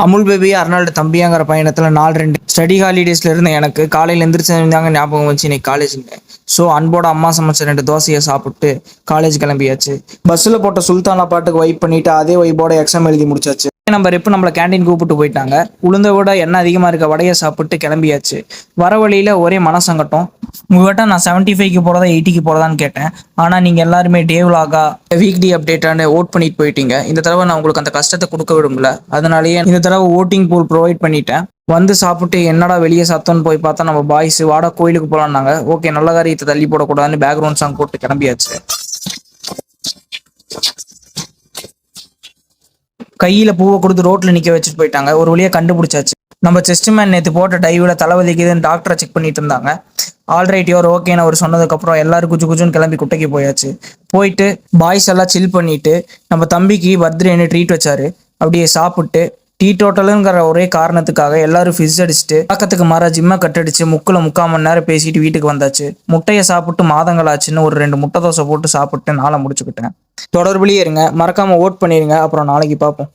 Amul baby Arnold தம்பியாங்கிற பயணத்தில் 4-2 study ஹாலிடேஸில் இருந்த எனக்கு காலையில் எந்திரிச்சிருந்தாங்க ஞாபகம் வச்சு இன்னைக்கு காலேஜுங்க. ஸோ அன்போட அம்மா சமைச்ச 2 தோசையை சாப்பிட்டு காலேஜ் கிளம்பியாச்சு. பஸ்ஸில் போட்ட சுல்தானா பாட்டுக்கு வைப் பண்ணிட்டு அதே வைப்போட எக்ஸாம் எழுதி முடிச்சாச்சு. நம்ம ரெப்பு நம்மளை கேண்டீன் கூப்பிட்டு போயிட்டாங்க. உளுந்த விட எண்ணெய் அதிகமாக இருக்க வடையை சாப்பிட்டு கிளம்பியாச்சு. வர வழியில் ஒரே மனசங்கட்டம். உங்கள்கிட்ட நான் 75க்கு போகிறதா 80க்கு போகிறதான்னு கேட்டேன். ஆனால் நீங்கள் எல்லாருமே டே விலாகா வீக்லி அப்டேட்டானு ஓட் பண்ணிட்டு போயிட்டீங்க. இந்த தடவை நான் உங்களுக்கு அந்த கஷ்டத்தை கொடுக்க விடும்ல, அதனாலேயே இந்த தடவை ஓட்டிங் போல் ப்ரொவைட் பண்ணிட்டேன். வந்து சாப்பிட்டு என்னடா வெளியே சாத்தோன்னு போய் பார்த்தா நம்ம பாய்ஸ் வாடா கோயிலுக்கு போகலான்னாங்க. ஓகே, நல்ல காரியத்தை தள்ளி போடக்கூடாதுன்னு பேக்ரவுண்ட் சாங் போட்டு கிளம்பியாச்சு. கையில் பூவை கொடுத்து ரோட்டில் நிற்க வச்சுட்டு போயிட்டாங்க. ஒரு வழியாக கண்டுபிடிச்சாச்சு. நம்ம செஸ்ட் மேன் நேற்று போட்ட டைவில் தலைவலிக்குதுன்னு டாக்டரை செக் பண்ணிட்டு இருந்தாங்க. ஆல்ரைட் யோர் ஓகேன்னு அவர் சொன்னதுக்கப்புறம் எல்லாரும் குஜு குஜுன்னு கிளம்பி குட்டைக்கு போயாச்சு. போயிட்டு பாய்ஸ் எல்லாம் சில் பண்ணிட்டு நம்ம தம்பிக்கு பர்த்டேன்னு ட்ரீட் வச்சாரு. அப்படியே சாப்பிட்டு டீ டோட்டலுங்கிற ஒரே காரணத்துக்காக எல்லாரும் ஃபிஸ் அடிச்சுட்டு பக்கத்துக்கு மாற ஜிம்மை கட்டடிச்சு 3 மணி நேரம் பேசிட்டு வீட்டுக்கு வந்தாச்சு. முட்டையை சாப்பிட்டு மாதங்கள் ஆச்சுன்னு ஒரு 2 முட்டை தோசை போட்டு சாப்பிட்டு நாளை முடிச்சுக்கிட்டேன். தொடர்புலேயே இருங்க, மறக்காம ஓட் பண்ணிருங்க. அப்புறம் நாளைக்கு பார்ப்போம்.